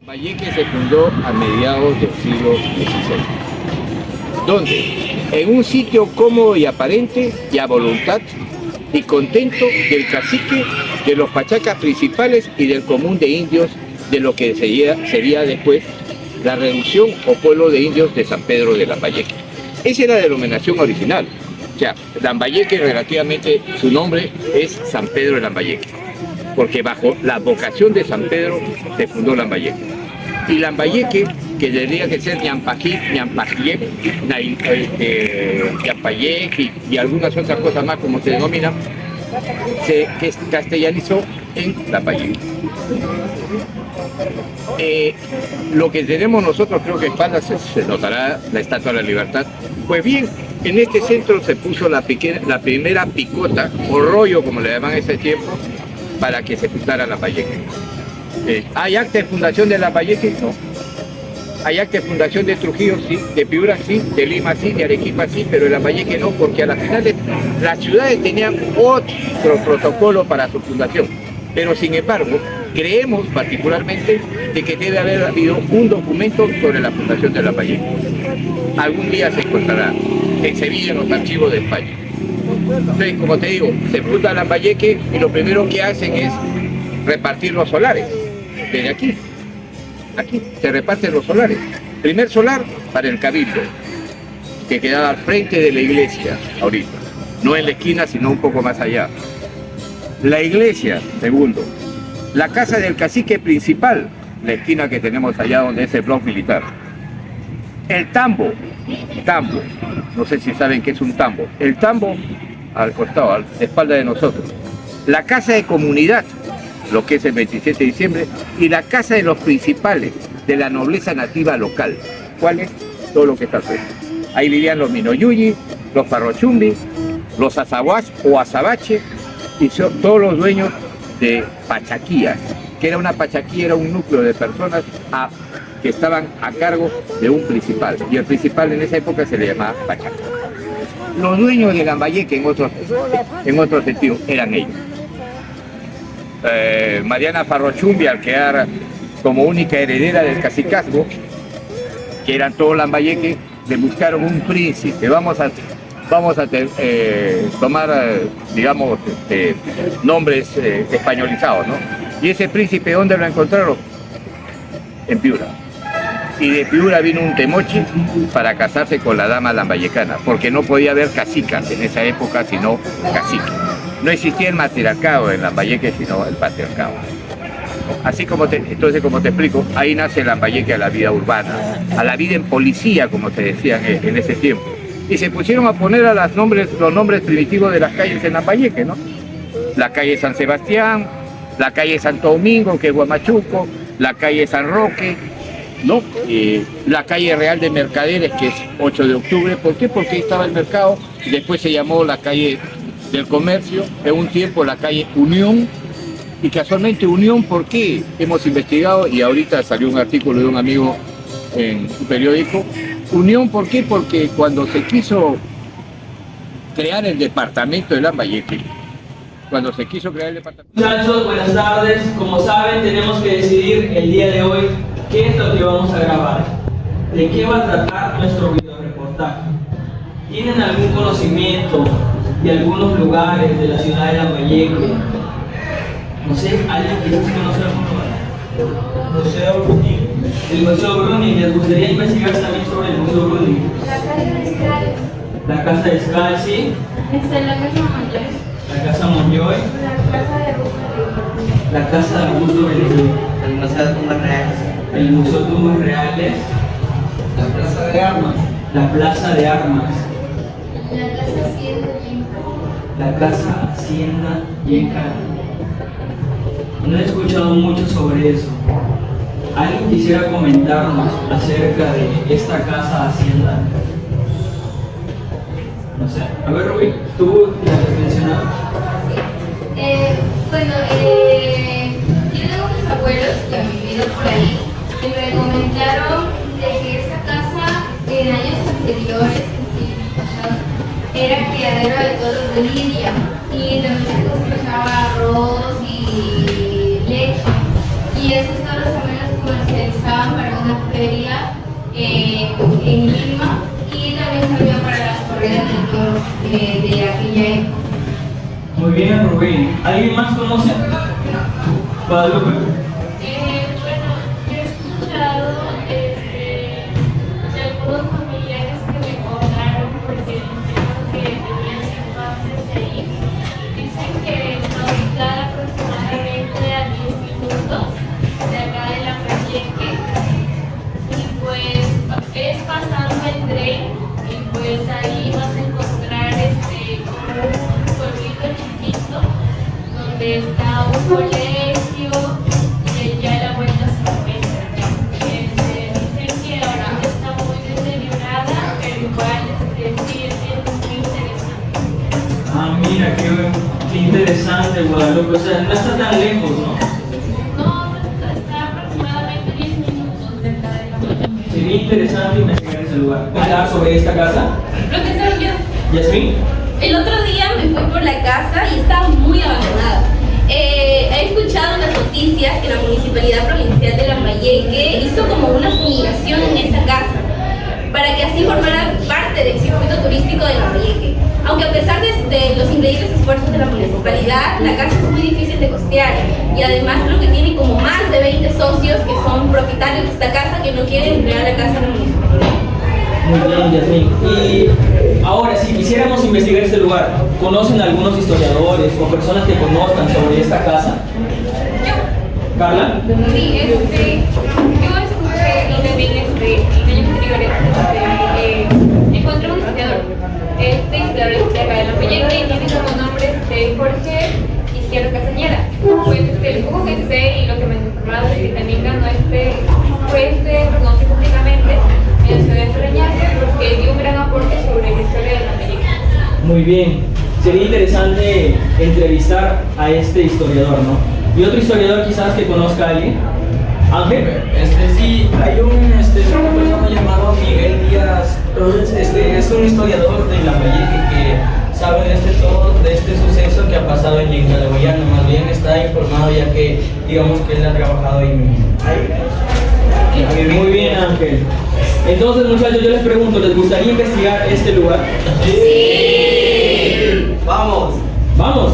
Lambayeque se fundó a mediados del siglo XVI, donde en un sitio cómodo y aparente y a voluntad y contento del cacique, de los pachacas principales y del común de indios de lo que sería después la reducción o pueblo de indios de San Pedro de Lambayeque. Esa era la denominación original. O sea, Lambayeque relativamente su nombre es San Pedro de Lambayeque, porque bajo la vocación de San Pedro se fundó Lambayeque. Y Lambayeque, que tendría que ser Ñampayec y algunas otras cosas más como se denomina, se castellanizó en Lambayeque. Lo que tenemos nosotros, creo que en espalda se notará la Estatua de la Libertad. Pues bien, en este centro se puso la primera picota o rollo, como le llaman en ese tiempo, para que se fundara Lambayeque. ¿Hay acta de fundación de Lambayeque? No. ¿Hay acta de fundación de Trujillo? Sí. ¿De Piura? Sí. ¿De Lima? Sí. ¿De Arequipa? Sí. Pero de Lambayeque no, porque a las finales las ciudades tenían otro protocolo para su fundación. Pero sin embargo, creemos particularmente de que debe haber habido un documento sobre la fundación de Lambayeque. Algún día se encontrará en Sevilla en los archivos de España. Entonces, como te digo, se funda Lambayeque y lo primero que hacen es repartir los solares. Desde aquí se reparten los solares. Primer solar para el cabildo, que quedaba al frente de la iglesia ahorita, no en la esquina, sino un poco más allá. La iglesia, segundo. La casa del cacique principal, la esquina que tenemos allá donde es el bloque militar. El tambo, no sé si saben qué es un tambo. El tambo al costado, a la espalda de nosotros. La casa de comunidad, lo que es el 27 de diciembre, y la casa de los principales de la nobleza nativa local. ¿Cuál es? Todo lo que está cerca. Ahí vivían los Minoyuyi, los Farrochumbi, los Azahuas o Azabache, y son todos los dueños de pachaquías, que era una pachaquía, era un núcleo de personas que estaban a cargo de un principal, y el principal en esa época se le llamaba pachaca. Los dueños de Lambayeque, en otro sentido, eran ellos. Mariana Farrochumbi, al quedar como única heredera del cacicazgo, que eran todos Lambayeque, le buscaron un príncipe. Vamos a tomar, digamos, nombres españolizados, ¿no? Y ese príncipe, ¿dónde lo encontraron? En Piura. Y de Piura vino un temochi para casarse con la dama lambayecana, porque no podía haber cacicas en esa época, sino caciques. No existía el matriarcado en Lambayeque, sino el patriarcado. Así entonces, como te explico, ahí nace Lambayeque a la vida urbana, a la vida en policía, como se decía en ese tiempo. Y se pusieron a poner a los nombres primitivos de las calles en Lambayeque, ¿no? La calle San Sebastián, la calle Santo Domingo, que es Huamachuco, la calle San Roque, ¿no? La calle Real de Mercaderes, que es 8 de octubre. ¿Por qué? Porque ahí estaba el mercado. Después se llamó la calle del Comercio, en un tiempo la calle Unión. Y casualmente Unión, ¿por qué? Hemos investigado y ahorita salió un artículo de un amigo en un periódico. Unión, ¿por qué? Porque cuando se quiso crear el departamento de Lambayeque, Muchachos, buenas tardes. Como saben, tenemos que decidir el día de hoy qué es lo que vamos a grabar, de qué va a tratar nuestro videoreportaje. ¿Tienen algún conocimiento de algunos lugares de la ciudad de Lambayeque? No sé, ¿alguien quizás conoce algún lugar? Museo Bruni. El Museo Bruni, ¿les gustaría investigar también sobre el Museo Bruni? La Casa de Escal, ¿sí? Está la Casa Monjoy. La Casa Monjoy. La Casa de Augusto Belegrín. El Museo de Tumbas Reales. El Museo de Tumbas Reales. La Plaza de Armas. La Plaza de Armas. La Casa Hacienda Yenca. La Casa Hacienda Yenca. No he escuchado mucho sobre eso. ¿Alguien quisiera comentarnos acerca de esta Casa Hacienda? No sé. A ver, Rubí, ¿tú la has mencionado? Bueno, yo tengo unos abuelos que han vivido por ahí y me comentaron de que esta casa en años anteriores, era criadero de toros de lidia y también se cosechaba arroz y leche, y esos toros también los comercializaban utilizaban para una feria en Lima y también servían para las corridas de toros de aquella época. Muy bien, Rubén. ¿Alguien más conoce? Guadalupe. Bueno, yo he escuchado de algunos familiares que me contaron porque dijeron que tenían sus bases ahí. Dicen que está ubicada aproximadamente a 10 minutos de acá de la Lambayeque. Y pues es pasando el tren y pues ahí vas a encontrar como un pueblito chiquito donde está un colegio y ya la vuelta se encuentra. Dicen que ahora está muy deteriorada, pero igual sigue siendo muy interesante. Ah, mira, qué interesante, Guadalupe. O sea, no está tan lejos, ¿no? No, está aproximadamente 10 minutos de acá de la vuelta. Sería interesante investigar ese lugar. ¿Hablar sobre esta casa? Profesor, Yasmín. el otro día me fui por la casa y estaba muy abandonada. He escuchado en las noticias que la Municipalidad Provincial de Lambayeque hizo como una fumigación en esa casa para que así formara parte del circuito turístico de Lambayeque. Aunque a pesar de los increíbles esfuerzos de la municipalidad, la casa es muy difícil de costear y además creo que tiene como más de 20 socios que son propietarios de esta casa que no quieren entregar la casa a la municipalidad. Muy bien, Yasmín. Y ahora, si quisiéramos investigar este lugar, ¿conocen algunos historiadores o personas que conozcan sobre esta casa? ¿Carla? Sí, yo escuché y también en años anteriores encontré un historiador. Este historiador de acá de Lambayeque y tiene como nombre Jorge Izquierdo Castañeda. Pues lo poco que sé y lo que me han informado es que también ganó reconoce públicamente en la ciudad de Torreñazo porque dio un gran aporte sobre la historia de Lambayeque. Muy bien. Sería interesante entrevistar a este historiador, ¿no? Y otro historiador quizás que conozca a alguien. Ángel. Sí, hay una persona llamado Miguel Díaz. Es un historiador de Lambayeque que sabe todo de este suceso que ha pasado en Yenca de Boyano. Más bien está informado ya que digamos que él ha trabajado en Muy bien, Ángel. Entonces, muchachos, yo les pregunto, ¿les gustaría investigar este lugar? ¡Sí! ¡Vamos! ¿Vamos?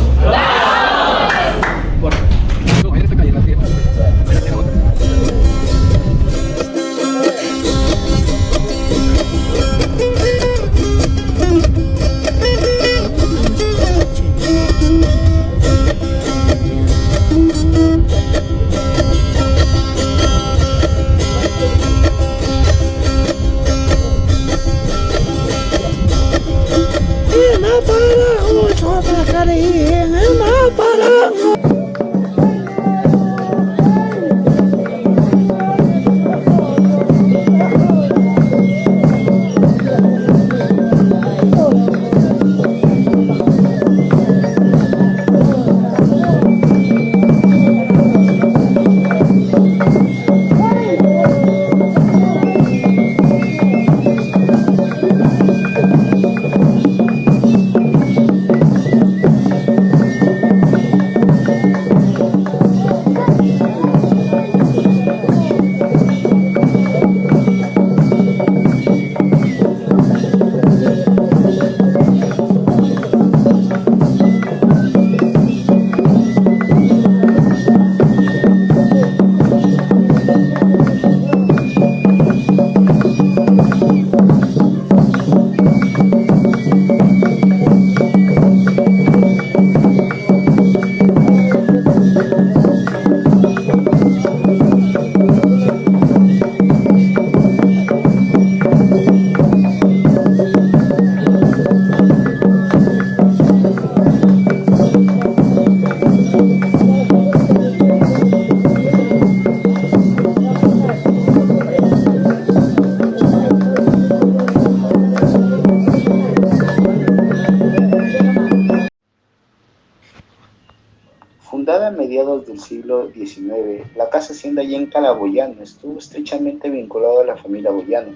Fundada a mediados del siglo XIX, la Casa Hacienda Yenca de Boyano estuvo estrechamente vinculada a la familia Boyano,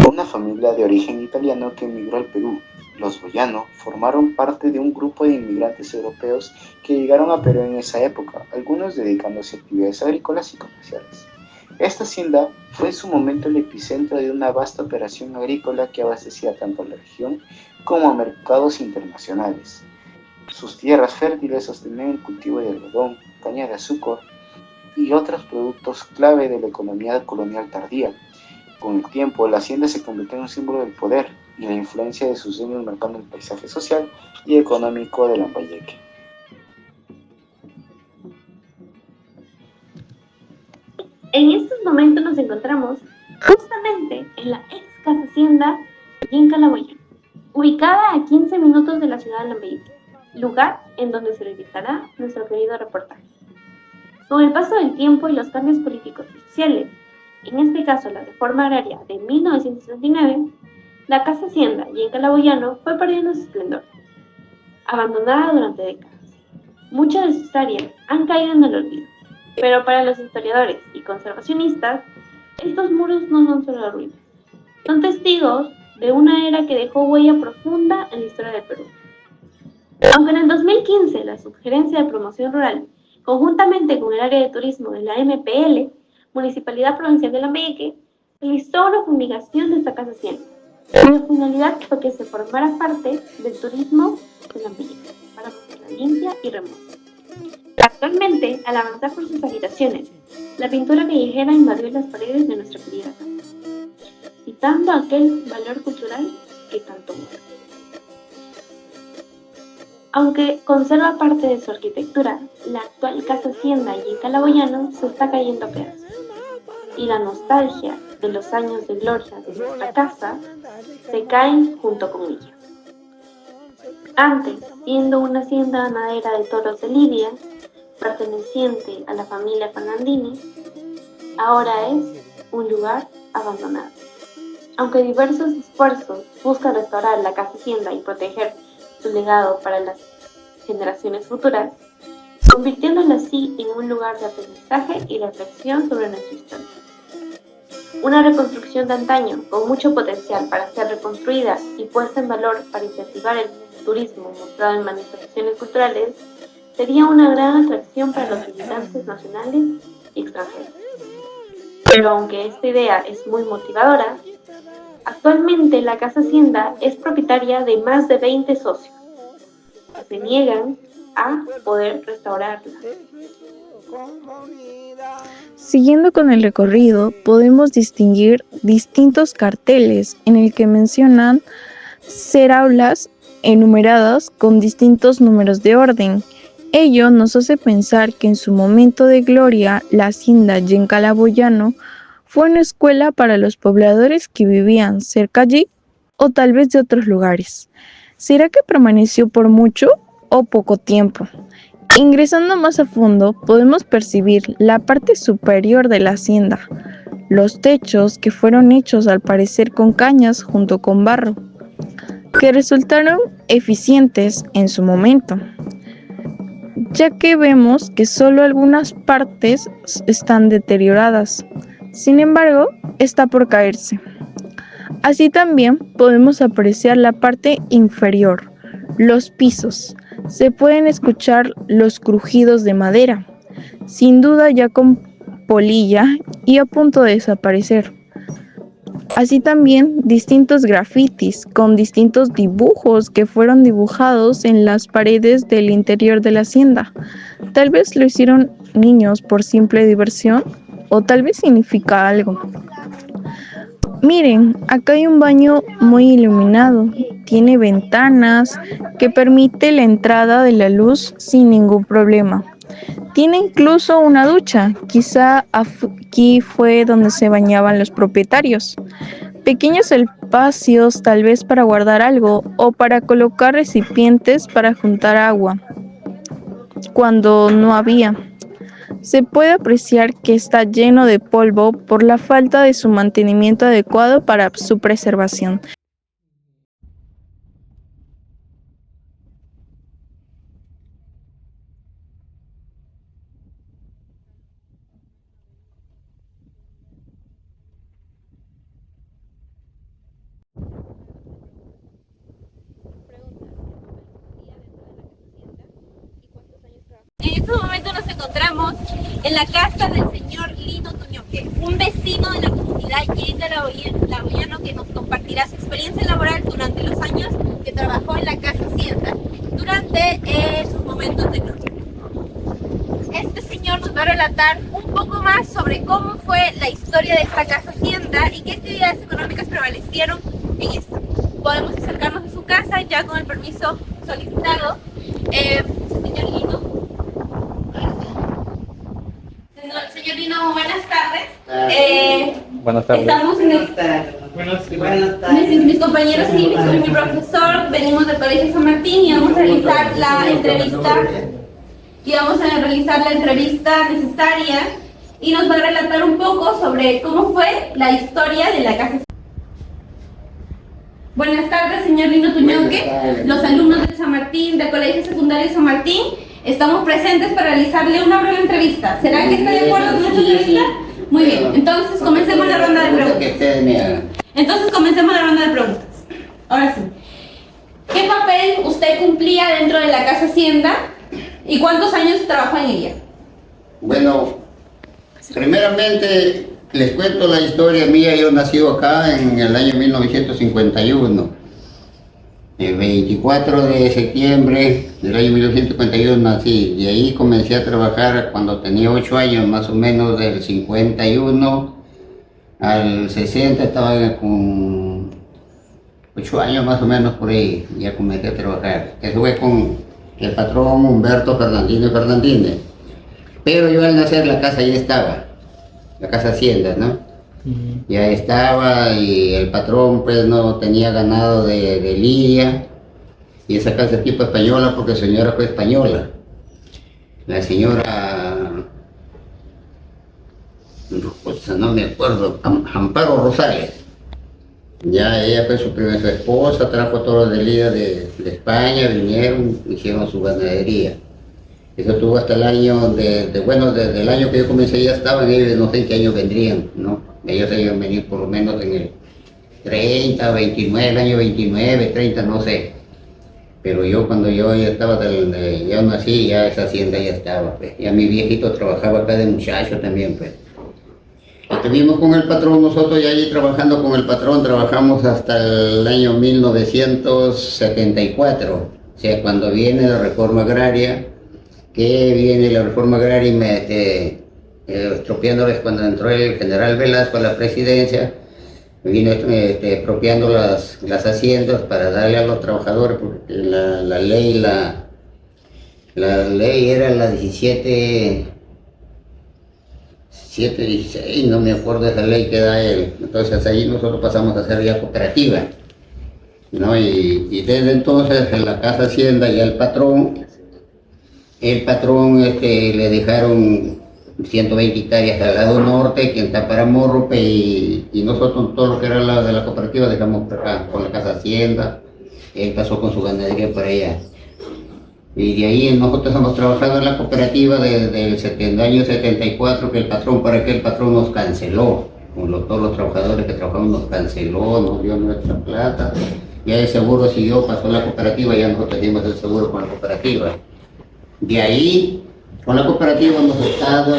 una familia de origen italiano que emigró al Perú. Los Boyano formaron parte de un grupo de inmigrantes europeos que llegaron a Perú en esa época, algunos dedicándose a actividades agrícolas y comerciales. Esta hacienda fue en su momento el epicentro de una vasta operación agrícola que abastecía tanto a la región como a mercados internacionales. Sus tierras fértiles sostenían el cultivo de algodón, caña de azúcar y otros productos clave de la economía colonial tardía. Con el tiempo, la hacienda se convirtió en un símbolo del poder y la influencia de sus dueños marcando el paisaje social y económico de Lambayeque. En estos momentos nos encontramos justamente en la ex casa hacienda en Calaboyano, ubicada a 15 minutos de la ciudad de Lambayeque, lugar en donde se realizará nuestro querido reportaje. Con el paso del tiempo y los cambios políticos y sociales, en este caso la reforma agraria de 1969, la casa hacienda en Calaboyano fue perdiendo su esplendor, abandonada durante décadas. Muchas de sus áreas han caído en el olvido, pero para los historiadores y conservacionistas, estos muros no son solo ruinas, son testigos de una era que dejó huella profunda en la historia del Perú. Aunque en el 2015 la Subgerencia de Promoción Rural, conjuntamente con el área de turismo de la MPL, Municipalidad Provincial de Lambayeque, realizó una fumigación de esta casa hacienda, cuya finalidad fue que se formara parte del turismo de Lambayeque, para mantenerla limpia y remota. Actualmente, al avanzar por sus habitaciones, la pintura callejera invadió las paredes de nuestra querida casa, quitando aquel valor cultural que tanto gusta. Aunque conserva parte de su arquitectura, la actual casa hacienda y en Calaboyano se está cayendo a pedazos, y la nostalgia de los años de gloria de nuestra casa se caen junto con ella. Antes, siendo una hacienda ganadera de toros de Lidia, perteneciente a la familia Fernandini, ahora es un lugar abandonado. Aunque diversos esfuerzos buscan restaurar la casa hacienda y proteger su legado para las generaciones futuras, convirtiéndolo así en un lugar de aprendizaje y reflexión sobre nuestra historia. Una reconstrucción de antaño con mucho potencial para ser reconstruida y puesta en valor para incentivar el turismo mostrado en manifestaciones culturales sería una gran atracción para los visitantes nacionales y extranjeros. Pero aunque esta idea es muy motivadora, actualmente la casa hacienda es propietaria de más de 20 socios que se niegan a poder restaurarla. Siguiendo con el recorrido, podemos distinguir distintos carteles en el que mencionan ser aulas enumeradas con distintos números de orden. Ello nos hace pensar que en su momento de gloria, la hacienda en Calaboyano fue una escuela para los pobladores que vivían cerca allí o tal vez de otros lugares. ¿Será que permaneció por mucho o poco tiempo? Ingresando más a fondo, podemos percibir la parte superior de la hacienda, los techos que fueron hechos al parecer con cañas junto con barro, que resultaron eficientes en su momento, ya que vemos que solo algunas partes están deterioradas. Sin embargo, está por caerse. Así también podemos apreciar la parte inferior, los pisos. Se pueden escuchar los crujidos de madera, sin duda ya con polilla y a punto de desaparecer. Así también distintos grafitis con distintos dibujos que fueron dibujados en las paredes del interior de la hacienda. Tal vez lo hicieron niños por simple diversión o tal vez significa algo. Miren, acá hay un baño muy iluminado, tiene ventanas que permite la entrada de la luz sin ningún problema. Tiene incluso una ducha, quizá aquí fue donde se bañaban los propietarios. Pequeños espacios tal vez para guardar algo o para colocar recipientes para juntar agua cuando no había. Se puede apreciar que está lleno de polvo por la falta de su mantenimiento adecuado para su preservación. En estos momentos nos encontramos en la casa del señor Lino Tuñón. un vecino de la comunidad Yenga Laboyano que nos compartirá su experiencia laboral durante los años que trabajó en la Casa Hacienda durante sus momentos de gloria. Este señor nos va a relatar un poco más sobre cómo fue la historia de esta Casa Hacienda y qué actividades económicas prevalecieron en esta. Podemos acercarnos a su casa ya con el permiso solicitado. Señor Lino. Señor Lino, buenas tardes. Buenas tardes. Estamos en el... Buenas tardes. Mis compañeros y mi profesor venimos del Colegio San Martín y vamos a realizar la entrevista. Y vamos a realizar la entrevista necesaria y nos va a relatar un poco sobre cómo fue la historia de la Casa. Buenas tardes, señor Lino Tuñoque. Los alumnos de San Martín, del Colegio Secundario San Martín, estamos presentes para realizarle una breve entrevista. ¿Será que está de acuerdo con nuestra entrevista? Muy bien, entonces comencemos la ronda de preguntas. Ahora sí. ¿Qué papel usted cumplía dentro de la Casa Hacienda y cuántos años trabajó en ella? Bueno, primeramente les cuento la historia mía. Yo nací acá en el año 1951. El 24 de septiembre del año 1951 nací y ahí comencé a trabajar cuando tenía 8 años, más o menos del 51 al 60 estaba con 8 años más o menos por ahí, ya comencé a trabajar. Eso fue con el patrón Humberto Fernández. Pero yo al nacer la casa ya estaba, la Casa Hacienda, ¿no? Ya estaba y el patrón pues no tenía ganado de lidia y esa casa es tipo española porque la señora fue española. La señora, pues no me acuerdo, Amparo Rosales. Ya ella fue su esposa, trajo todo de lidia de España, vinieron, hicieron su ganadería. Eso tuvo hasta el año desde el año que yo comencé ya estaban ellos, no sé en qué año vendrían, ¿no? Ellos debían venir por lo menos en el 30, 29, el año 29, 30, no sé. Pero yo cuando yo ya estaba, yo nací, ya esa hacienda ya estaba, pues. Ya mi viejito trabajaba acá de muchacho también, pues. Estuvimos con el patrón, nosotros ya allí trabajando con el patrón, trabajamos hasta el año 1974. O sea, cuando viene la reforma agraria, y expropiándoles cuando entró el general Velasco a la presidencia, vino expropiando las haciendas para darle a los trabajadores, porque la ley era la 716, no me acuerdo de esa ley que da él. Entonces ahí nosotros pasamos a hacer ya cooperativa, ¿no? Y desde entonces en la Casa Hacienda ya el patrón le dejaron 120 hectáreas al lado norte, que en Taparamorro, y nosotros todo lo que era de la cooperativa dejamos por acá, con la Casa Hacienda. Él pasó con su ganadería para allá. Y de ahí nosotros hemos trabajado en la cooperativa desde el año 74, que el patrón nos canceló. Todos los trabajadores que trabajamos nos canceló, nos dio nuestra plata. Ya el seguro siguió, pasó la cooperativa, ya nosotros teníamos el seguro con la cooperativa. De ahí, con la cooperativa hemos estado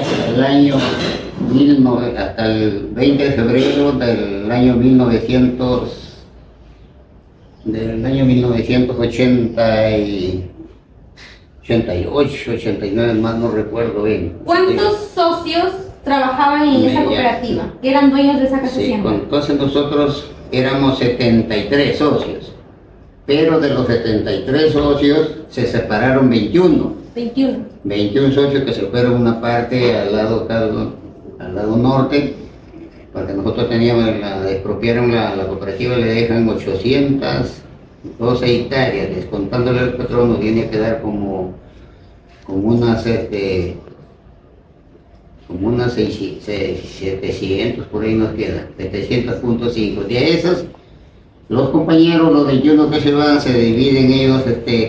hasta el 20 de febrero del año 1988, 89, más no recuerdo bien. ¿Cuántos socios trabajaban en esa cooperativa, que eran dueños de esa Casa Hacienda? Entonces nosotros éramos 73 socios, pero de los 73 socios se separaron 21 socios que se fueron una parte al lado norte, porque nosotros teníamos, expropiaron la cooperativa, le dejan 812 hectáreas, descontándole al patrón nos viene a quedar como unas 700, por ahí nos queda, 700.5. De esas, los compañeros, los 21 que se van, se dividen ellos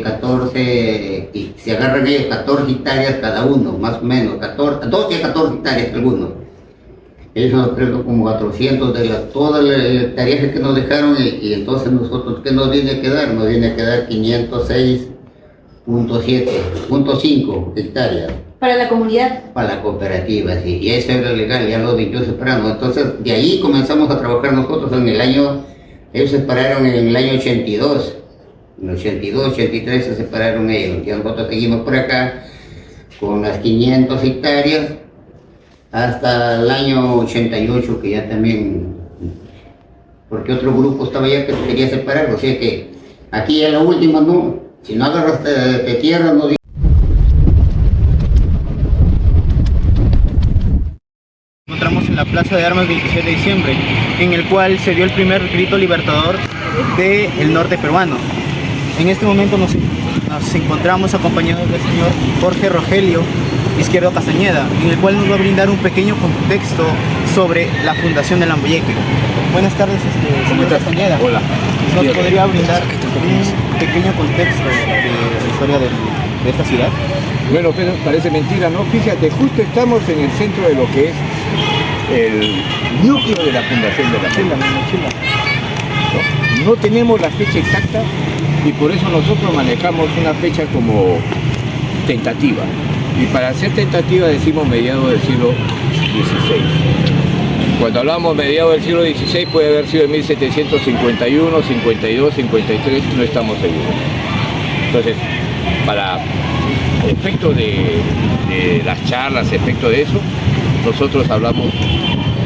14, y se agarran ellos 14 hectáreas cada uno, más o menos, 12 a 14 hectáreas algunos. Ellos nos prenden como 400 de todas las hectáreas que nos dejaron, y entonces nosotros, ¿qué nos viene a quedar? Nos viene a quedar 506 .5 hectáreas. Para la comunidad. Para la cooperativa, sí. Y eso era legal, ya los 22 separaron. Entonces, de ahí comenzamos a trabajar nosotros en el año, ellos se separaron en el año 82. En el 82, 83 se separaron ellos. Y nosotros seguimos por acá con las 500 hectáreas hasta el año 88, que ya también, porque otro grupo estaba ya que quería separar, o sea que aquí ya la última no, si no agarras de tierra no. Nos encontramos en la Plaza de Armas 27 de diciembre, en el cual se dio el primer grito libertador del norte peruano. En este momento nos encontramos acompañados del señor Jorge Rogelio Izquierdo Castañeda, en el cual nos va a brindar un pequeño contexto sobre la fundación de Lambayeque. Buenas tardes, señor Castañeda. Hola. ¿Nos podría brindar un pequeño contexto de la historia de esta ciudad? Bueno, pero parece mentira, ¿no? Fíjate, justo estamos en el centro de lo que es el núcleo de la fundación de Lambayeque. No tenemos la fecha exacta y por eso nosotros manejamos una fecha como tentativa. Y para ser tentativa decimos mediados del siglo XVI. Cuando hablamos mediados del siglo XVI puede haber sido en 1751, 52, 53, no estamos seguros. Entonces, para efecto de las charlas, efecto de eso, nosotros hablamos,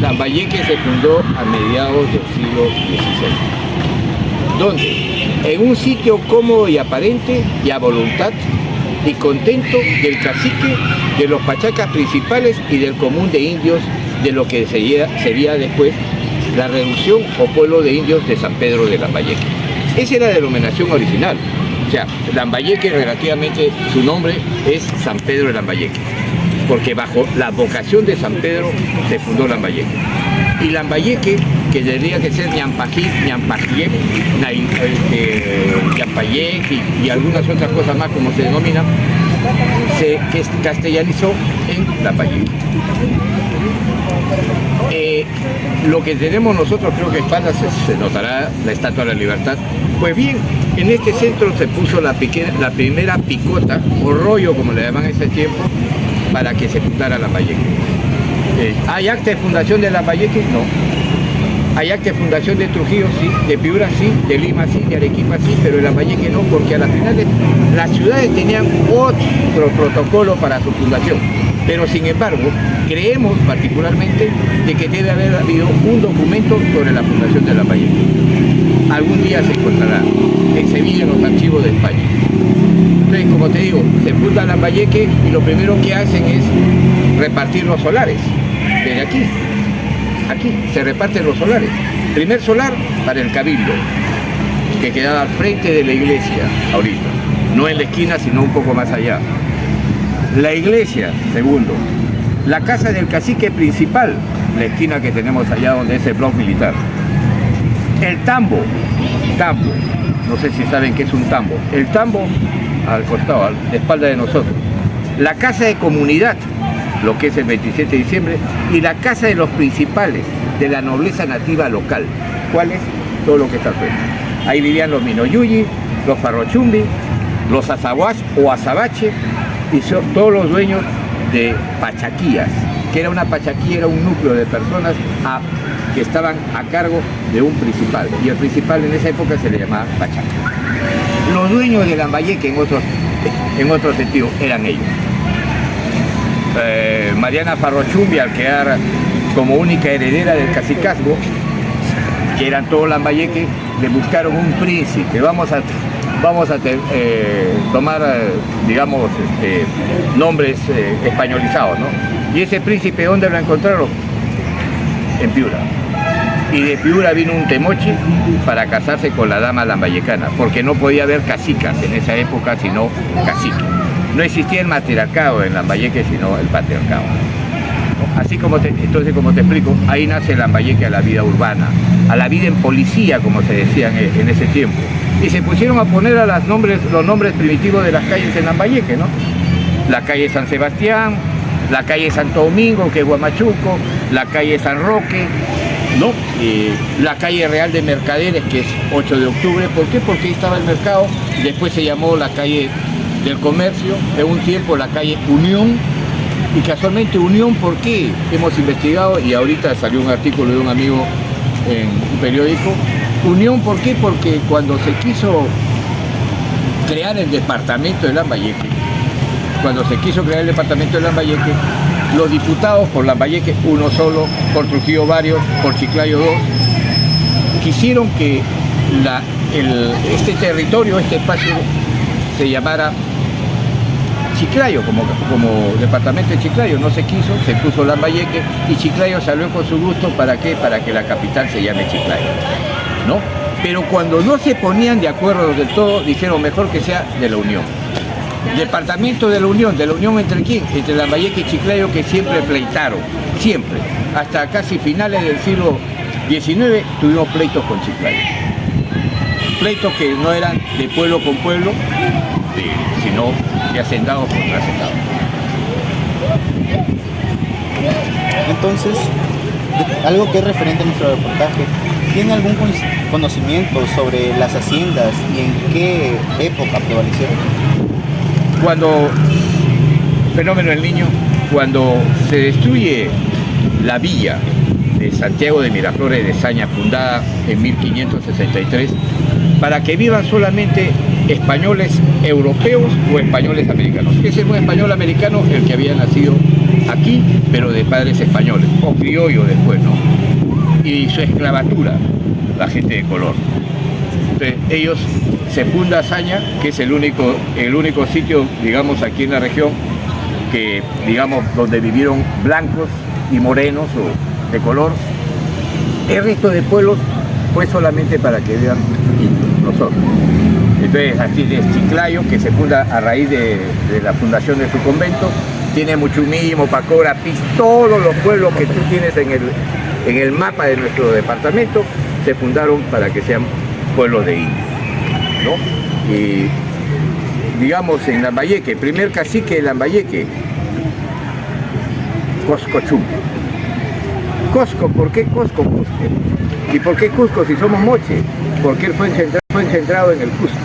Lambayeque se fundó a mediados del siglo XVI. ¿Dónde? En un sitio cómodo y aparente y a voluntad y contento del cacique, de los pachacas principales y del común de indios de lo que sería después la reducción o pueblo de indios de San Pedro de Lambayeque. Esa era la denominación original. O sea, Lambayeque relativamente su nombre es San Pedro de Lambayeque, porque bajo la vocación de San Pedro se fundó Lambayeque. Y Lambayeque, que tendría que ser Ñampayec, y algunas otras cosas más como se denomina, se castellanizó en Lambayeque. Lo que tenemos nosotros, creo que espaldas se notará la Estatua de la Libertad. Pues bien, en este centro se puso la primera picota, o rollo como le llaman en ese tiempo, para que se fundara Lambayeque. ¿Hay acta de fundación de Lambayeque? No. ¿Hay acta de fundación de Trujillo? Sí. ¿De Piura? Sí. ¿De Lima? Sí. ¿De Arequipa? Sí. Pero de Lambayeque no, porque a la final las ciudades tenían otro protocolo para su fundación. Pero sin embargo, creemos particularmente de que debe haber habido un documento sobre la fundación de Lambayeque. Algún día se encontrará en Sevilla en los archivos de España. Entonces, como te digo, se funda Lambayeque y lo primero que hacen es repartir los solares. Desde aquí se reparten los solares. Primer solar para el Cabildo, que quedaba al frente de la iglesia ahorita, no en la esquina sino un poco más allá. La iglesia, segundo. La casa del cacique principal, la esquina que tenemos allá donde es el bloque militar. El tambo, no sé si saben qué es un tambo. El tambo al costado, a la espalda de nosotros. La casa de comunidad, lo que es el 27 de diciembre, y la casa de los principales de la nobleza nativa local. ¿Cuál es? Todo lo que está al frente. Ahí vivían los Minoyuyi, los Farrochumbi, los Azahuas o Azabache, y son todos los dueños de pachaquías, que era una pachaquía, era un núcleo de personas que estaban a cargo de un principal, y el principal en esa época se le llamaba pachaca. Los dueños de Lambayeque en otro sentido eran ellos. Mariana Farrochumbi, al quedar como única heredera del cacicazgo, que eran todos Lambayeque, le buscaron un príncipe. Vamos a tomar, digamos, nombres españolizados, ¿no? Y ese príncipe, ¿dónde lo encontraron? En Piura. Y de Piura vino un temoche para casarse con la dama lambayecana, porque no podía haber cacicas en esa época, sino caciques. No existía el matriarcado en Lambayeque, sino el patriarcado. Así como entonces, como te explico, ahí nace Lambayeque a la vida urbana, a la vida en policía, como se decía en ese tiempo. Y se pusieron a poner a los nombres primitivos de las calles en Lambayeque, ¿no? La calle San Sebastián, la calle Santo Domingo, que es Huamachuco, la calle San Roque, ¿no? La calle Real de Mercaderes, que es 8 de octubre. ¿Por qué? Porque ahí estaba el mercado. Después se llamó la calle del comercio, en un tiempo la calle Unión, y casualmente Unión, ¿por qué? Hemos investigado y ahorita salió un artículo de un amigo en un periódico. Unión, ¿por qué? Porque cuando se quiso crear el departamento de Lambayeque, los diputados por Lambayeque, uno solo, por Trujillo varios, por Chiclayo dos, quisieron que este territorio, este espacio, se llamara Chiclayo, como departamento de Chiclayo. No se quiso, se puso Lambayeque y Chiclayo salió con su gusto. ¿Para qué? Para que la capital se llame Chiclayo, ¿no? Pero cuando no se ponían de acuerdo del todo, dijeron mejor que sea de la Unión. Departamento de la Unión ¿entre quién? Entre Lambayeque y Chiclayo, que siempre pleitaron, siempre. Hasta casi finales del siglo XIX tuvimos pleitos con Chiclayo. Pleitos que no eran de pueblo con pueblo, sino de hacendados contra hacendados. Entonces, algo que es referente a nuestro reportaje, ¿tiene algún conocimiento sobre las haciendas y en qué época prevalecieron? Cuando, fenómeno del Niño, cuando se destruye la villa de Santiago de Miraflores de Saña, fundada en 1563, para que vivan solamente españoles europeos o españoles americanos. Ese es un español americano, el que había nacido aquí, pero de padres españoles, o criollo después, ¿no? Y su esclavatura, la gente de color. Entonces, ellos se funda Saña, que es el único sitio, digamos, aquí en la región, que, digamos, donde vivieron blancos y morenos o de color. El resto de pueblos fue solamente para que vean nosotros. Entonces, así es Chiclayo, que se funda a raíz de la fundación de su convento. Tiene Muchumí, Mopacora, Piz, todos los pueblos que tú tienes en el mapa de nuestro departamento se fundaron para que sean pueblos de indios, ¿no? Y digamos en Lambayeque, el primer cacique de Lambayeque, Coscochum. Cosco, ¿por qué Cosco? Cusco. ¿Y por qué Cusco si somos moche? Porque él fue engendrado en el Cusco.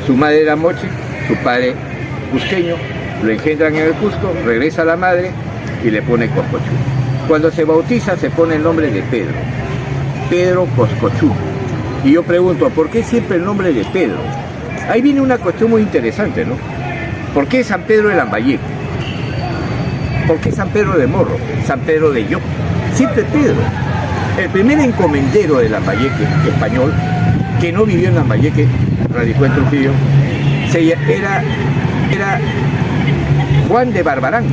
Su madre era moche, su padre cusqueño, lo engendran en el Cusco, regresa a la madre y le pone Coscochum. Cuando se bautiza se pone el nombre de Pedro, Pedro Coscochum. Y yo pregunto, ¿por qué siempre el nombre de Pedro? Ahí viene una cuestión muy interesante, ¿no? ¿Por qué San Pedro de Lambayeque? ¿Por qué San Pedro de Morro? San Pedro de Yoc. Siempre Pedro. El primer encomendero de Lambayeque, español, que no vivió en Lambayeque, radicó en Trujillo, era Juan de Barbarán.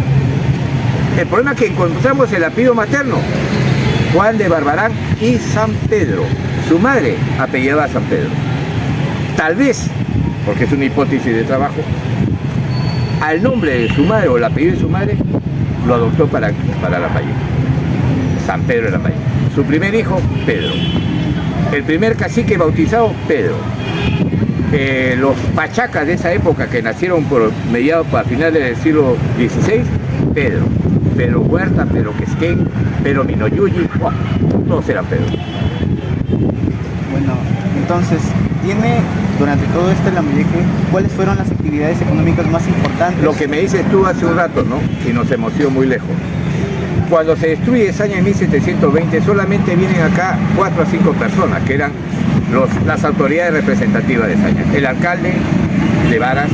El problema es que encontramos el apellido materno, Juan de Barbarán y San Pedro. Su madre apellidaba San Pedro. Tal vez, porque es una hipótesis de trabajo, al nombre de su madre o el apellido de su madre lo adoptó para Lambayeque. San Pedro de Lambayeque. Su primer hijo, Pedro. El primer cacique bautizado, Pedro. Los pachacas de esa época que nacieron por mediados a finales del siglo XVI, Pedro. Pedro Huerta, Pedro Quesquén, Pedro Minoyuyi, todos eran Pedro. Bueno, entonces, durante todo este Lambayeque, ¿cuáles fueron las actividades económicas más importantes? Lo que me dices tú hace un rato, ¿no? Y nos hemos ido muy lejos. Cuando se destruye Saña en 1720, solamente vienen acá 4 a 5 personas, que eran las autoridades representativas de Saña. El alcalde de Varas,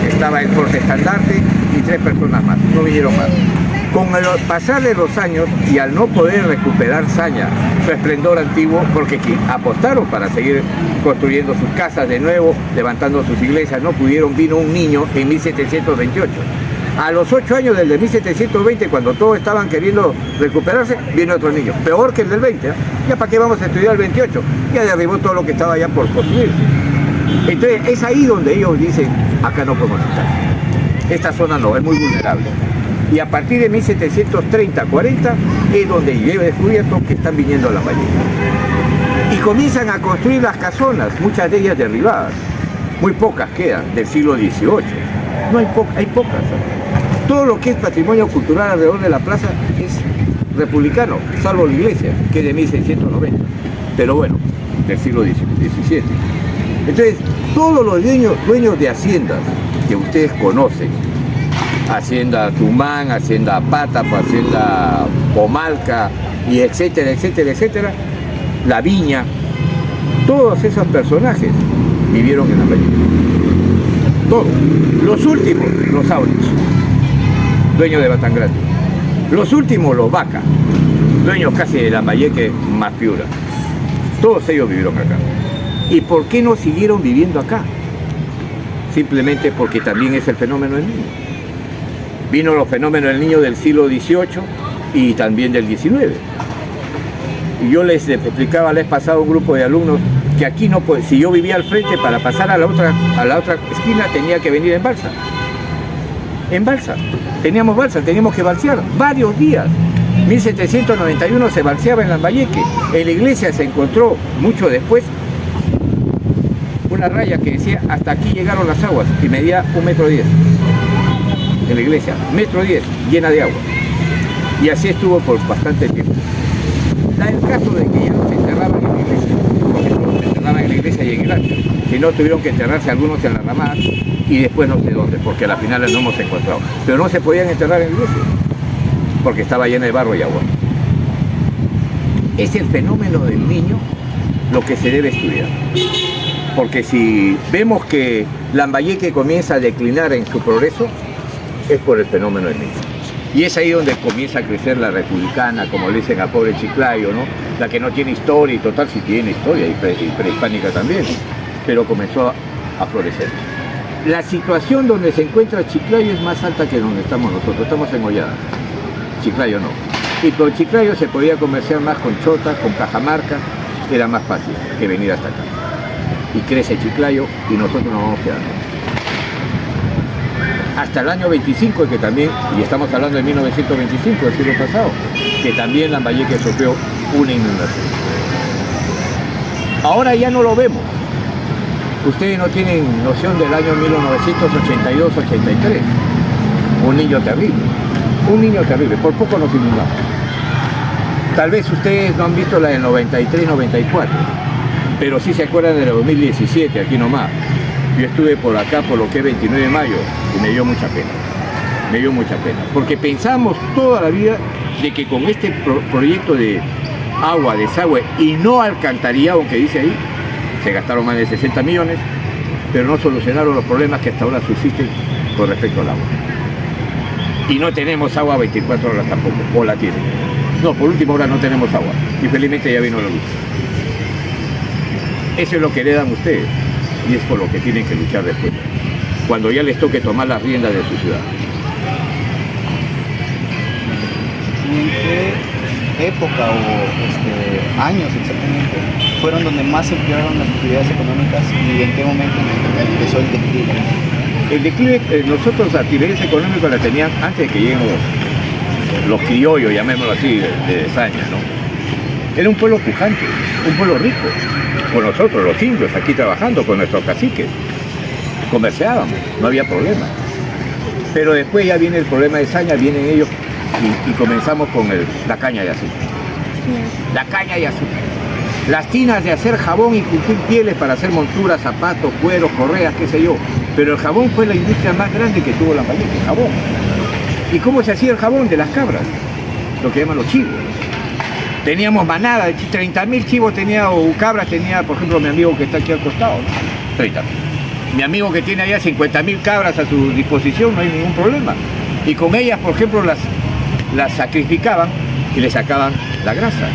estaba el portaestandarte y 3 personas más, no vinieron más. Con el pasar de los años y al no poder recuperar Saña, su esplendor antiguo, porque apostaron para seguir construyendo sus casas de nuevo, levantando sus iglesias, no pudieron, vino un niño en 1728. A los 8 años del de 1720, cuando todos estaban queriendo recuperarse, viene otro niño, peor que el del 20, ¿eh? Ya para qué vamos a estudiar el 28, ya derribó todo lo que estaba ya por construirse. Entonces es ahí donde ellos dicen, acá no podemos estar, esta zona no, es muy vulnerable. Y a partir de 1730-40 es donde yo he descubierto que están viniendo a Lambayeque. Y comienzan a construir las casonas, muchas de ellas derribadas. Muy pocas quedan, del siglo XVIII. No hay pocas. Todo lo que es patrimonio cultural alrededor de la plaza es republicano, salvo la iglesia, que es de 1690. Pero bueno, del siglo XVII. Entonces, todos los dueños de haciendas que ustedes conocen, Hacienda Tumán, Hacienda Pátapo, Hacienda Pomalca, y etcétera, etcétera, etcétera, La Viña, todos esos personajes vivieron en Lambayeque. Todos. Los últimos, los Aurich, dueños de Batangrande. Los últimos, los Vaca, dueños casi de Lambayeque más Piura. Todos ellos vivieron acá. ¿Y por qué no siguieron viviendo acá? Simplemente porque también es el fenómeno del niño. Vino los fenómenos del niño del siglo XVIII y también del XIX. Y yo les explicaba la vez pasada a un grupo de alumnos que aquí no puede, si yo vivía al frente, para pasar a la otra esquina tenía que venir en balsa. En balsa. Teníamos balsa, teníamos que balsear varios días. 1791 se balseaba en Lambayeque. En la iglesia se encontró, mucho después, una raya que decía hasta aquí llegaron las aguas y medía 1,10 metros. En la iglesia, 1,10 metros, llena de agua. Y así estuvo por bastante tiempo. Da el caso de que ya no se enterraban en la iglesia, porque todos se enterraban en la iglesia y en el atrio. Si no, tuvieron que enterrarse algunos en la ramada y después no sé dónde, porque a la final no hemos encontrado. Pero no se podían enterrar en la iglesia, porque estaba llena de barro y agua. Es el fenómeno del niño lo que se debe estudiar. Porque si vemos que Lambayeque comienza a declinar en su progreso, es por el fenómeno del niño. Y es ahí donde comienza a crecer la republicana, como le dicen a pobre Chiclayo, ¿no? La que no tiene historia, y total sí tiene historia, y prehispánica también, pero comenzó a florecer. La situación donde se encuentra Chiclayo es más alta que donde estamos nosotros, estamos en Hollada. Chiclayo no. Y por Chiclayo se podía comerciar más con Chota, con Cajamarca, era más fácil que venir hasta acá. Y crece Chiclayo y nosotros nos vamos quedando. Hasta el año 25, que también, y estamos hablando de 1925, del siglo pasado, que también Lambayeque sufrió una inundación. Ahora ya no lo vemos. Ustedes no tienen noción del año 1982-83. Un niño terrible, por poco nos inundamos. Tal vez ustedes no han visto la del 93-94, pero sí se acuerdan de la 2017, aquí nomás. Yo estuve por acá, por lo que es 29 de mayo, y me dio mucha pena. Porque pensamos toda la vida de que con este proyecto de agua, desagüe y no alcantarillado, que dice ahí, se gastaron más de 60 millones, pero no solucionaron los problemas que hasta ahora subsisten con respecto al agua. Y no tenemos agua 24 horas tampoco, o la tienen. No, por última hora no tenemos agua, y felizmente ya vino la luz. Eso es lo que heredan ustedes. Y es por lo que tienen que luchar después, cuando ya les toque tomar las riendas de su ciudad. ¿En qué época o años exactamente fueron donde más se empeoraron las actividades económicas y en qué momento empezó el declive? El declive, nosotros actividades económicas la tenían antes de que lleguen los criollos, llamémoslo así, de Saña, ¿no? Era un pueblo pujante, un pueblo rico. Con nosotros, los indios, aquí trabajando con nuestros caciques, comerciábamos, no había problema. Pero después ya viene el problema de Saña, vienen ellos y comenzamos con la caña de azúcar. La caña de azúcar. Las tinas de hacer jabón y curtir pieles para hacer monturas, zapatos, cueros, correas, qué sé yo. Pero el jabón fue la industria más grande que tuvo Lambayeque, el jabón. ¿Y cómo se hacía el jabón? De las cabras, lo que llaman los chivos. Teníamos manada, 30.000 chivos tenía, o cabras tenía, por ejemplo, mi amigo que está aquí al costado, ¿no? 30.000. Mi amigo que tiene allá 50.000 cabras a su disposición, no hay ningún problema. Y con ellas, por ejemplo, las sacrificaban y le sacaban la grasa.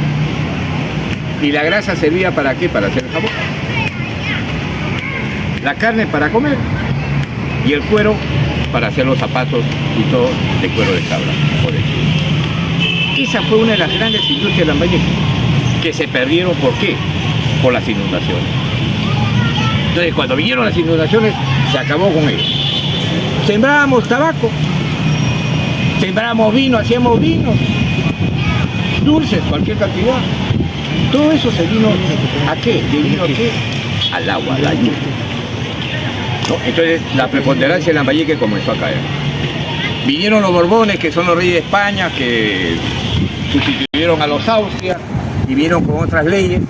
Y la grasa servía ¿para qué? Para hacer el jabón. La carne para comer y el cuero para hacer los zapatos y todo de cuero de cabra, por eso. Esa fue una de las grandes industrias de Lambayeque, que se perdieron, ¿por qué? Por las inundaciones. Entonces, cuando vinieron las inundaciones, se acabó con ellos. Sembrábamos tabaco, sembrábamos vino, hacíamos vinos, dulces, cualquier cantidad. Todo eso se vino, ¿a qué? ¿Debido a qué? Al agua, a la lluvia. ¿No? Entonces, la preponderancia de Lambayeque comenzó a caer. Vinieron los Borbones, que son los reyes de España, que sustituyeron a los Austrias y vinieron con otras leyes,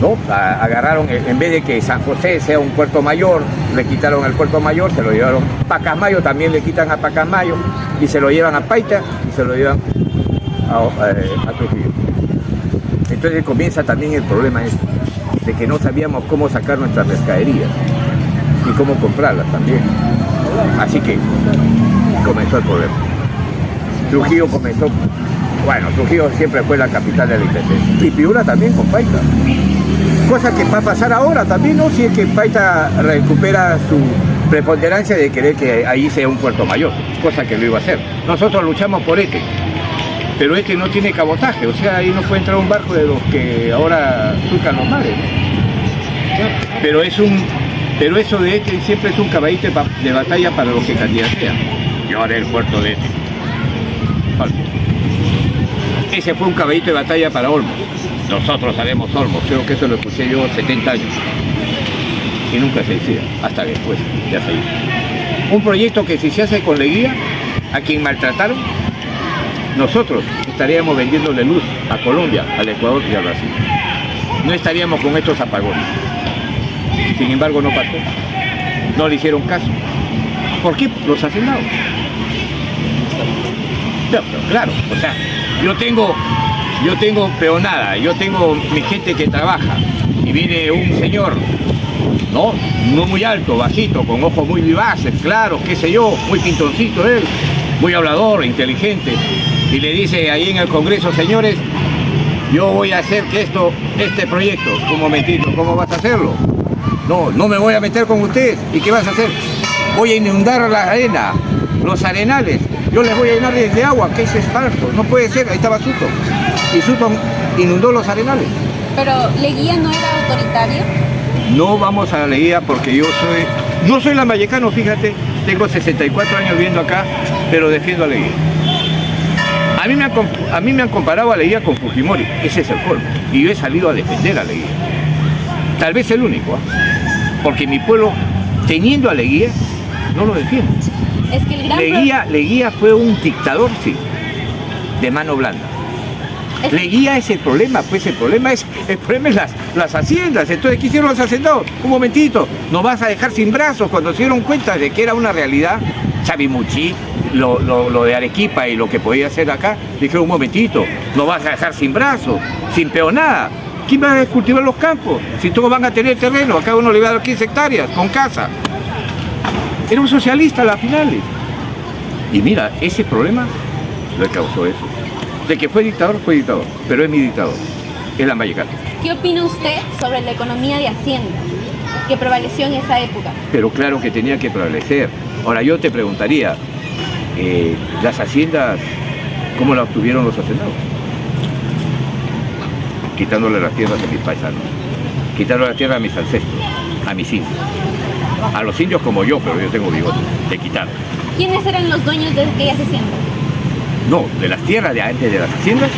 ¿no? Agarraron, en vez de que San José sea un puerto mayor, le quitaron el puerto mayor, se lo llevaron. Pacasmayo también le quitan a Pacasmayo y se lo llevan a Paita y se lo llevan a Trujillo. Entonces comienza también el problema de que no sabíamos cómo sacar nuestras mercaderías y cómo comprarlas también. Así que comenzó el problema. Trujillo comenzó, bueno, Trujillo siempre fue la capital de la intendencia. Y Piura también con Paita. Cosa que va a pasar ahora también, ¿no? Si es que Paita recupera su preponderancia de querer que ahí sea un puerto mayor, cosa que lo iba a hacer. Nosotros luchamos por pero no tiene cabotaje, o sea, ahí no puede entrar un barco de los que ahora surcan los mares, ¿no? Pero eso de siempre es un caballito de batalla para los que candidatean. Y ahora el puerto de ese fue un caballito de batalla para Olmos. Nosotros haremos Olmos, creo que eso lo escuché yo 70 años. Y nunca se hacía, hasta después ya se hizo. Un proyecto que si se hace con Leguía, a quien maltrataron, nosotros estaríamos vendiéndole luz a Colombia, al Ecuador y a Brasil. No estaríamos con estos apagones. Sin embargo, no pasó. No le hicieron caso. ¿Por qué? Los hacendados. Pero claro, o sea, yo tengo peonada, yo tengo mi gente que trabaja y viene un señor, no muy alto, bajito, con ojos muy vivaces, claros, qué sé yo, muy pintoncito él, muy hablador, inteligente, y le dice ahí en el Congreso, señores, yo voy a hacer que este proyecto, un momentito, ¿cómo vas a hacerlo? No me voy a meter con ustedes. ¿Y qué vas a hacer? Voy a inundar la arena, los arenales, yo les voy a llenar de agua, que eso es falso, no puede ser, ahí estaba Sutton, y Sutton inundó los arenales. Pero Leguía no era autoritario. No vamos a Leguía porque yo soy lambayecano, fíjate, tengo 64 años viviendo acá, pero defiendo a Leguía. A mí me han comparado a Leguía con Fujimori, ese es el colmo, y yo he salido a defender a Leguía. Tal vez el único, porque mi pueblo, teniendo a Leguía, no lo defiende. Es que el gran Leguía fue un dictador, sí, de mano blanda. Leguía es el problema, pues el problema es las haciendas. Entonces, ¿qué hicieron los hacendados? Un momentito, nos vas a dejar sin brazos. Cuando se dieron cuenta de que era una realidad, Chavimuchí, lo de Arequipa y lo que podía hacer acá, dijeron, un momentito, nos vas a dejar sin brazos, sin peonada. ¿Quién va a cultivar los campos? Si todos van a tener terreno, a cada uno le va a dar 15 hectáreas, con casa. Era un socialista a las finales. Y mira, ese problema le causó eso. De que fue dictador, pero es mi dictador, es lambayecano. ¿Qué opina usted sobre la economía de Hacienda que prevaleció en esa época? Pero claro que tenía que prevalecer. Ahora yo te preguntaría, las haciendas, ¿cómo las obtuvieron los hacendados? Quitándole las tierras a mis paisanos, quitándole las tierras a mis ancestros, a mis indios. A los indios como yo, pero yo tengo bigote, te quitaron. ¿Quiénes eran los dueños de aquellas haciendas? No, de las tierras de antes de las haciendas.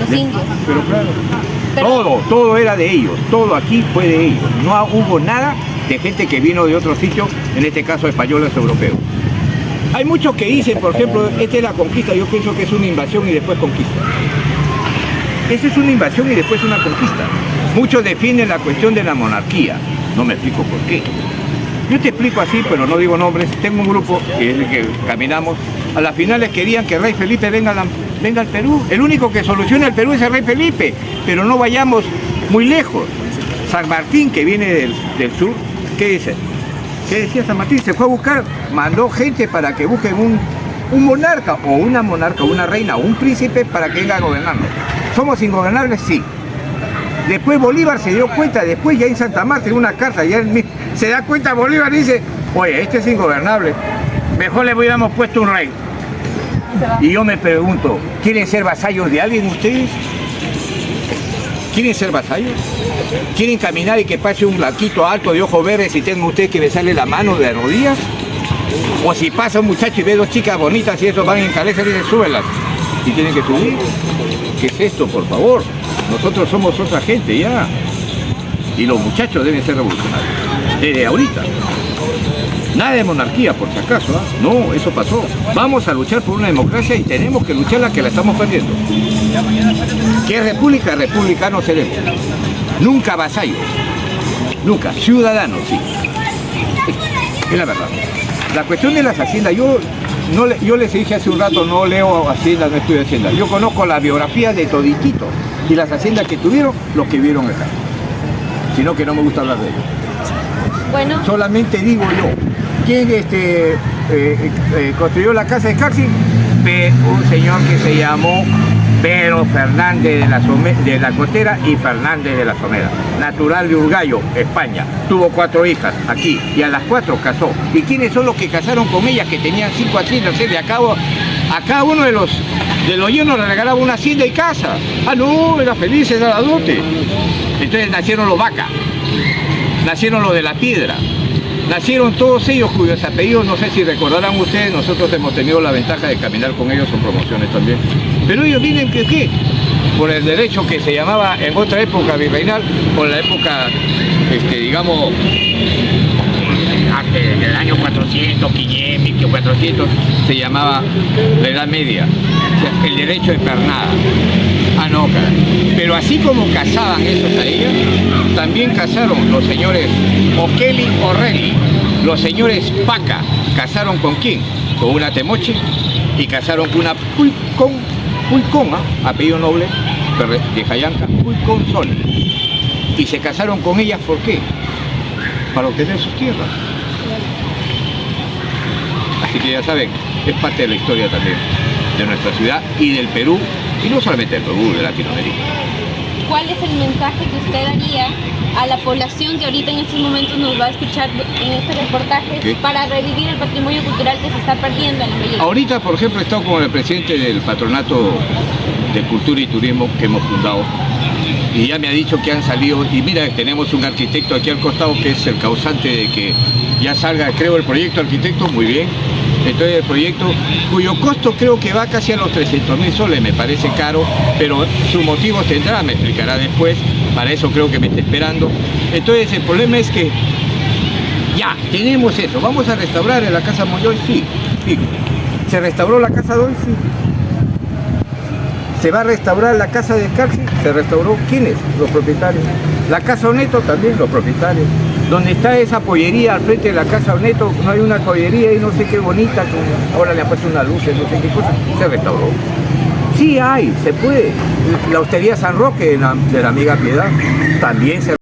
Los indios. Pero claro. Todo era de ellos, todo aquí fue de ellos. No hubo nada de gente que vino de otro sitio, en este caso españoles europeos. Hay muchos que dicen, por ejemplo, esta es la conquista, yo pienso que es una invasión y después conquista. Esa es una invasión y después una conquista. Muchos defienden la cuestión de la monarquía, no me explico por qué. Yo te explico así, pero no digo nombres. Tengo un grupo, que es el que caminamos, a las finales querían que el rey Felipe venga al Perú. El único que soluciona el Perú es el rey Felipe, pero no vayamos muy lejos. San Martín, que viene del sur, ¿qué dice? ¿Qué decía San Martín? Se fue a buscar, mandó gente para que busquen un monarca, o una reina, o un príncipe para que venga a gobernarnos. ¿Somos ingobernables? Sí. Después Bolívar se dio cuenta, después ya en Santa Marta, en una carta, ya se da cuenta Bolívar y dice, oye, este es ingobernable, mejor le hubiéramos puesto un rey. Y yo me pregunto, ¿quieren ser vasallos de alguien ustedes? ¿Quieren ser vasallos? ¿Quieren caminar y que pase un blanquito alto de ojos verdes y tengan ustedes que besarle la mano de rodillas? O si pasa un muchacho y ve dos chicas bonitas y estos van en cabeza y dicen, súbelas. Y tienen que subir. ¿Qué es esto, por favor? Nosotros somos otra gente ya. Y los muchachos deben ser revolucionarios. Desde ahorita. Nada de monarquía, por si acaso, ¿eh? No, eso pasó. Vamos a luchar por una democracia y tenemos que luchar la que la estamos perdiendo. ¿Qué república? Republicanos seremos. Nunca vasallos, nunca, ciudadanos, sí. Es la verdad. La cuestión de las haciendas, yo les dije hace un rato, no leo haciendas, no estudio haciendas. Yo conozco la biografía de todititos y las haciendas que tuvieron, los que vivieron acá. Sino que no me gusta hablar de ellos. Bueno. Solamente digo yo, ¿quién construyó la casa de Carsi? Un señor que se llamó Pedro Fernández de la Cotera y Fernández de la Somera, natural de Urgallo, España. Tuvo 4 hijas aquí y a las 4 casó. ¿Y quiénes son los que casaron con ellas, que tenían 5 haciendas? De a cada uno de los yernos le regalaba una hacienda y casa. Ah, no, era feliz, era la dote. Entonces nacieron los Vaca, nacieron los de la Piedra, nacieron todos ellos cuyos apellidos, no sé si recordarán ustedes, nosotros hemos tenido la ventaja de caminar con ellos en promociones también. Pero ellos vienen, ¿qué? Por el derecho que se llamaba en otra época virreinal, por la época, digamos, del año 400, 500, 1400, se llamaba la Edad Media, o sea, el derecho de pernada. Ah, no, caray. Pero así como casaban esos a ellas, también casaron los señores O'Kelly O'Reilly, los señores Paca. ¿Casaron con quién? Con una Temoche, y casaron con una Pulcón, apellido noble, de Jayanca, Pulcón Sol. Y se casaron con ellas, ¿por qué? Para obtener sus tierras. Así que ya saben, es parte de la historia también de nuestra ciudad y del Perú, y no solamente del Perú, de Latinoamérica. ¿Cuál es el mensaje que usted daría a la población que ahorita en estos momentos nos va a escuchar en este reportaje para revivir el patrimonio cultural que se está perdiendo en Lambayeque? Ahorita, por ejemplo, he estado con el presidente del Patronato de Cultura y Turismo que hemos fundado, y ya me ha dicho que han salido, y mira, tenemos un arquitecto aquí al costado que es el causante de que ya salga, creo, el proyecto arquitecto, muy bien. Entonces el proyecto, cuyo costo creo que va casi a los 300.000 soles, me parece caro, pero sus motivos tendrá, me explicará después, para eso creo que me está esperando. Entonces el problema es que ya, tenemos eso, vamos a restaurar en la Casa Monyoy, sí. ¿Se restauró la Casa Doy? Sí. ¿Se va a restaurar la Casa de Carsi? ¿Se restauró? ¿Quiénes? Los propietarios. La Casa Oneto también, los propietarios. Donde está esa pollería al frente de la Casa Oneto, no hay una pollería y no sé qué bonita, que ahora le han puesto unas luces, no sé qué cosa, se restauró. Sí hay, se puede. La Hostería San Roque de la amiga Piedad también se